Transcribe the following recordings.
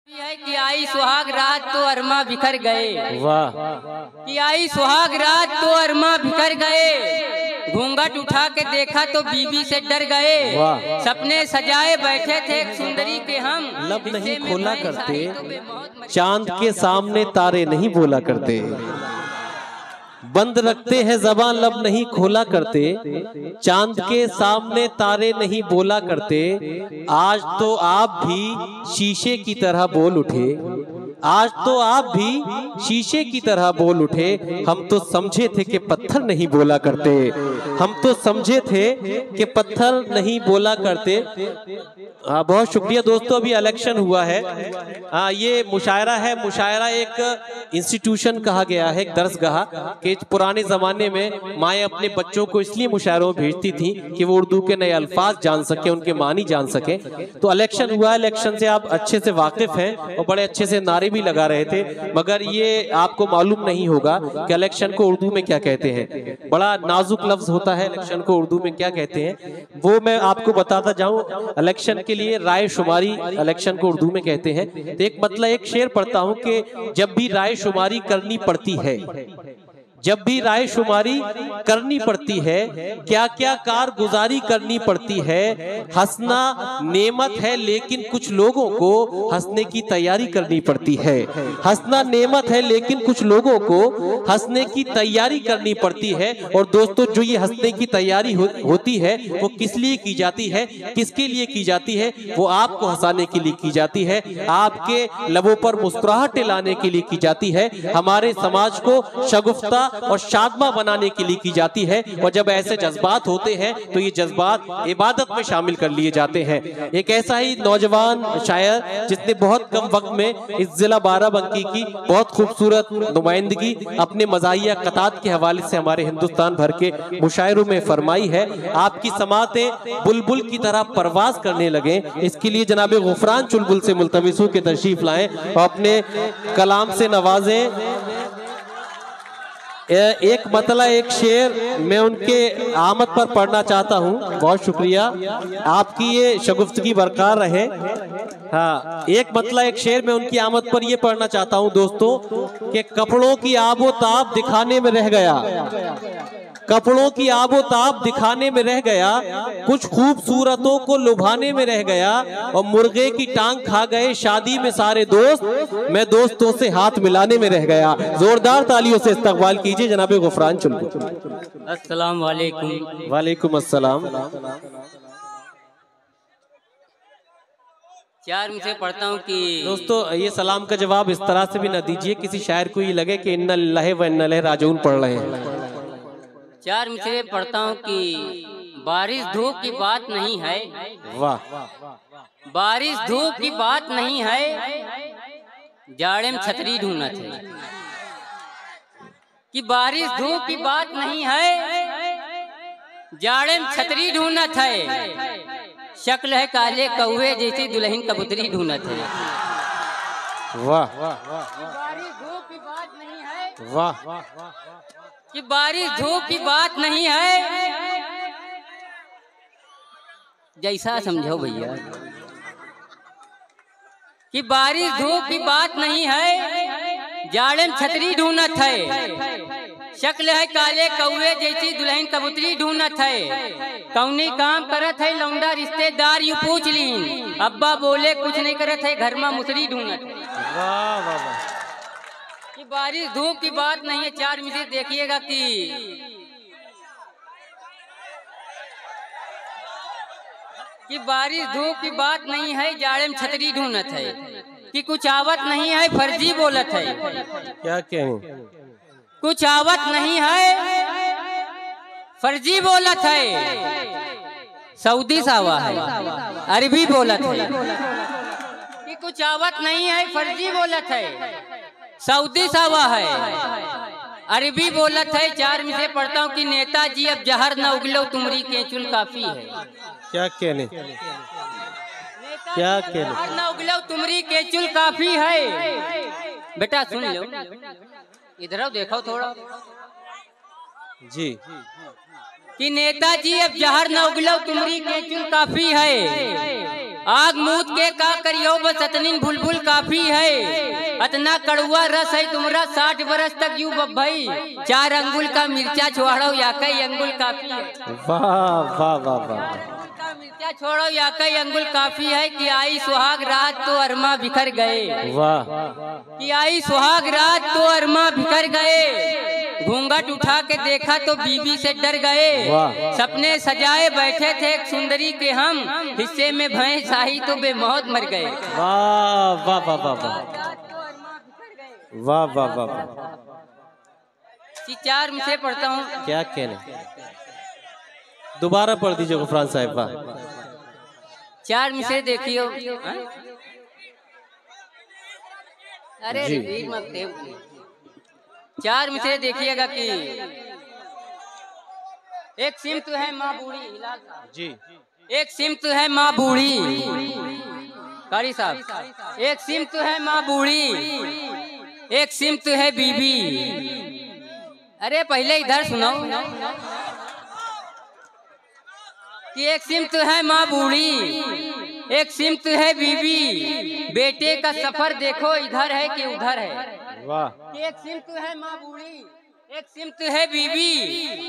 है कि आई सुहाग रात तो अरमा बिखर गए। वाह। कि आई सुहाग रात तो अरमा बिखर गए। घूंघट उठा के देखा तो बीबी से डर गए। वाह। सपने सजाए बैठे थे एक सुंदरी के हम। लब नहीं खोला करते, चांद के सामने तारे नहीं बोला करते। बंद रखते हैं ज़बान, लब नहीं खोला करते। चांद के सामने तारे नहीं बोला करते। आज तो आप भी शीशे की तरह बोल उठे। आज तो आप भी शीशे की तरह बोल उठे। हम तो समझे थे कि पत्थर नहीं बोला करते। हम तो समझे थे कि पत्थर नहीं बोला करते। बहुत शुक्रिया दोस्तों। अभी इलेक्शन हुआ है। ये मुशायरा है। मुशायरा एक इंस्टीट्यूशन कहा गया है, एक दरसगाह कि पुराने जमाने में माएँ अपने बच्चों को इसलिए मुशायरों में भेजती थी कि वो उर्दू के नए अल्फाज जान सके, उनके मानी जान सके। तो इलेक्शन हुआ। इलेक्शन से आप अच्छे से वाकिफ हैं और बड़े अच्छे से नारे भी लगा रहे थे, मगर ये आपको मालूम नहीं होगा कि इलेक्शन को उर्दू में क्या कहते हैं। बड़ा नाजुक लफ्ज होता है, इलेक्शन को उर्दू में क्या कहते हैं वो मैं आपको बताता जाऊं। इलेक्शन के लिए राय शुमारी इलेक्शन को उर्दू में कहते हैं। तो एक मतलब एक शेर पढ़ता हूं कि जब भी राय शुमारी करनी पड़ती है, जब भी राय शुमारी करनी पड़ती है, क्या क्या कारगुजारी करनी पड़ती है। हंसना नेमत है लेकिन कुछ लोगों को हंसने की तैयारी करनी पड़ती है। हंसना नेमत है लेकिन कुछ लोगों को हंसने की तैयारी करनी पड़ती है। और दोस्तों, जो ये हंसने की तैयारी होती है वो किस लिए की जाती है, किसके लिए की जाती है? वो आपको हंसाने के लिए की जाती है, आपके लबों पर मुस्कुराहटें लाने के लिए की जाती है, हमारे समाज को शगुफ्ता और शादमा बनाने के लिए की जाती है। और जब ऐसे जज्बात होते हैं तो ये जज्बात इबादत में शामिल कर लिए जाते हैं। एक ऐसा ही नौजवान शायर जिसने बहुत कम वक्त में इस जिला बाराबंकी की बहुत खूबसूरत नुमाइंदगी अपने मज़ाहिया क़तात के हवाले से हमारे हिंदुस्तान भर के मुशायरों में फरमाई है। आपकी समातें बुलबुल की तरह परवाज करने लगे, इसके लिए जनाब गुफरान चुलबुल से मुल्तमिस हूं कि तशरीफ लाएं और अपने कलाम से नवाजें। एक मतला एक शेर मैं उनके आमद पर पढ़ना चाहता हूँ। बहुत शुक्रिया, आपकी ये शगुफ्तगी बरकरार रहे। हाँ, एक मतला एक शेर मैं उनकी आमद पर ये पढ़ना चाहता हूँ दोस्तों कि कपड़ों की आबो ताब दिखाने में रह गया, कपड़ों की आबो ताब दिखाने में रह गया, कुछ खूबसूरतों को लुभाने में रह गया, और मुर्गे की टांग खा गए शादी में सारे दोस्त, मैं दोस्तों से हाथ मिलाने में रह गया। जोरदार तालियों से इस्तकबाल कीजिए जनाब गुफरान चुलबुल। अस्सलाम वालेकुम। वालेकुम अस्सलाम। चार मुझे पढ़ता हूँ कि दोस्तों, ये सलाम का जवाब इस तरह से भी न दीजिए किसी शायर को ये लगे कि इन्ना लिल्लाहि व इन्ना इलैहि राजिऊन पढ़ रहे हैं। चार मिसरे पढ़ता हूँ कि बारिश धूप की बात नहीं है। वाह। बारिश धूप की बात नहीं है, जाड़े में छतरी ढूंढना थे। कि बारिश धूप की बात नहीं है, जाड़े में छतरी ढूंढना थे। शक्ल है काले कौवे जैसी दुल्हन कबूतरी ढूंढना थे। वाह। बारिश धूप की बात नहीं है। वाह। कि बारिश धूप की बात नहीं है, जैसा समझो भैया। कि बारिश धूप की बात नहीं है, जाड़े में छतरी ढूंढत है। शक्ल है काले कौवे जैसी दुल्हन कबूतरी ढूंढत है। कौनी काम करत है लौंडा रिश्तेदार यू पूछ लीन, अब्बा बोले कुछ नहीं करत है घर में मुसरी ढूंढत है। वाह वाह वाह। कि बारिश धूप की बात नहीं है। चार मिनट देखिएगा कि बारिश धूप की बात नहीं है, जाड़े में छतरी ढूंढत है। कि कुछ आवत नहीं है, फर्जी बोलत है। क्या कहें? कुछ आवत नहीं है, फर्जी बोलत है। सऊदी सावा है, अरबी बोलत है। कि कुछ आवत नहीं है, फर्जी बोलत है। सऊदी सावा है, अरबी बोलत है। चार मिसरे पढ़ता हूँ कि नेताजी अब जहर न उगलो तुमरी केचुल काफी है। क्या कहने? क्या कहने? न उगलो तुमरी केचुल काफी है। बेटा सुन लो, इधर देखो थोड़ा जी। कि नेताजी अब जहर न उगलो तुमरी केचुल काफी है। आग मूत के का करियो बस अतनीन बुलबुल काफी है, अतना कड़ुआ रस है तुमरा 60 बरस तक यूं बब्भई, 4 अंगुल का मिर्चा छोड़ो या कई अंगुल काफी है। वाह वाह वाह वाह। मिर्चा छोड़ो या कई अंगुल काफी है, कि आई सुहाग रात तो अरमा बिखर गए। वाह। कि आई सुहाग रात तो अरमा बिखर गए, घूंघट उठा के देखा तो बीबी से डर गए। सपने सजाए बैठे थे एक सुंदरी के हम, हिस्से में भय शाही तो बेमौत मर गए। वाह वाह वाह वाह वाह वाह वाह वाह वाह। 4 में से पढ़ता हूँ। क्या कहने, दोबारा पढ़ दीजिए गुफरान साहब। वाह। 4 में से देखियो। अरे 4 में से देखिएगा कि एक सिमत है माँ बूढ़ी जी, एक सिमत है माँ बूढ़ी कारी साहब, एक सिमत है माँ बूढ़ी, एक सिमत है बीबी। अरे पहले इधर सुनो कि एक सिमत है माँ बूढ़ी, एक सिमत है बीबी, बेटे का सफर देखो इधर है कि उधर है। वाह। एक सिमत है माँ बूढ़ी, एक सिमत है बीबी,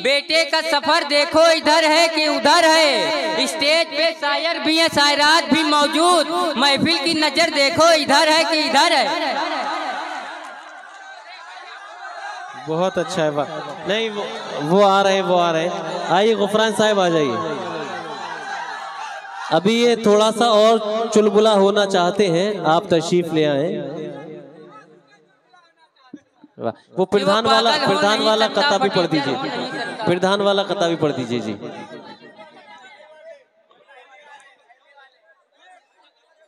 बेटे का सफर देखो इधर है कि उधर है। स्टेज पे शायर भी है, शायरात भी मौजूद, महफिल की नजर देखो इधर है कि इधर है। बहुत अच्छा है। वाह। नहीं वो आ रहे, वो आ रहे। आइए गुफरान साहब आ जाइए। अभी ये थोड़ा सा और चुलबुला होना चाहते हैं, आप तशरीफ ले आए। वो प्रधान वाला कथा भी पढ़ दीजिए, प्रधान वाला कथा भी पढ़ दीजिए जी।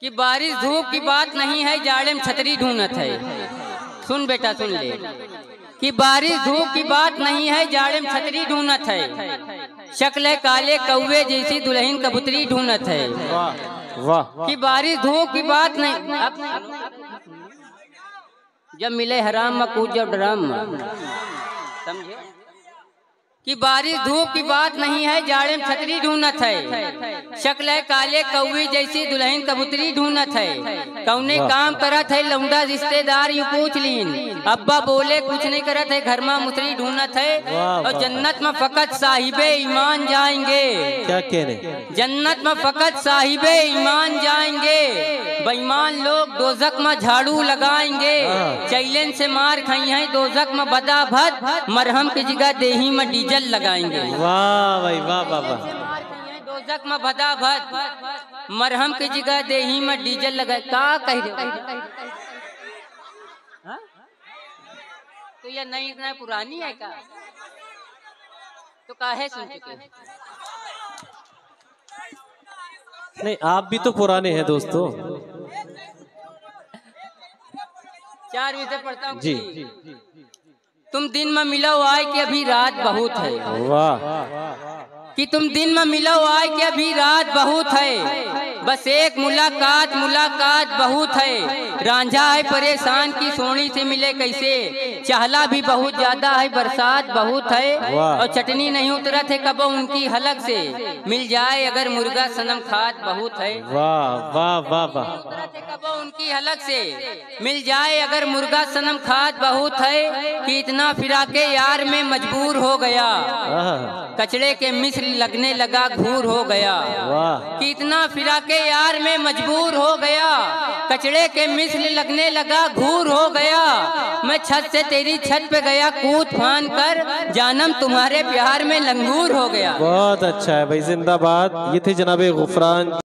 कि बारिश धूप की बात नहीं है, जाड़े में छतरी ढूंढत है। सुन बेटा सुन ले, कि बारिश धूप की बात नहीं है, जाड़े में छतरी ढूंढत है। शक्ल काले कौवे जैसी दुल्हन कबूतरी ढूंढत है। वाह वाह। कि बारिश धूप की बात नहीं, जब मिले हराम मकूज जब डराम, समझे? कि बारिश धूप की बात नहीं है, जाड़े में छतरी ढूंढत है। शक्ल काले कौवे जैसी दुल्हन कबूतरी ढूंढत है। कौने काम करत है लौंडा रिश्तेदार यूं पूछ लीन, अब्बा बोले कुछ नहीं करत है, घर में मुसरी ढूंढत है। और जन्नत में फकत साहिबे ईमान जाएंगे। क्या कह रहे? जन्नत में फकत साहिबे ईमान जाएंगे, बेईमान लोग दोजक में झाड़ू लगाएंगे। चैलेंज से मार खाई है दोजक में बदा भद, मरहम की जगह देही में डीजल लगाएंगे। वाह भाई वाह वाह वाह। दोजक में बदा भद, मरहम की जगह देही में डीजल लगाए। का कह रहे? तो ये नई इतना पुरानी है का? तो काहे सुन चुके? नहीं आप भी तो पुराने हैं दोस्तों। 4 विषय पढ़ता हूँ जी। तुम दिन में मिलो आए कि अभी रात बहुत है। वाह। कि तुम दिन में मिलो आए कि अभी रात बहुत है, बस एक मुलाकात मुलाकात बहुत है। रांझा है परेशान की सोनी से मिले कैसे, चाहला भी बहुत ज्यादा है बरसात बहुत है। और चटनी नहीं उतरत है कबो उनकी हलक से, मिल जाए अगर मुर्गा सनम खात बहुत है। वाह वाह वाह वाह। कबो उनकी हलक से मिल जाए अगर मुर्गा सनम खात बहुत है। कि इतना फिरा के यार में मजबूर हो गया, कचड़े के मिस्र लगने लगा घूर हो गया। कि इतना फिरा के यार में मजबूर हो गया, कचड़े के मिस्र लगने लगा घूर हो गया। मैं छत से तेरी छत पे गया कूद फान कर, जानम तुम्हारे प्यार में लंगूर हो गया। बहुत अच्छा है भाई, जिंदाबाद। ये थे जनाबे गुफरान।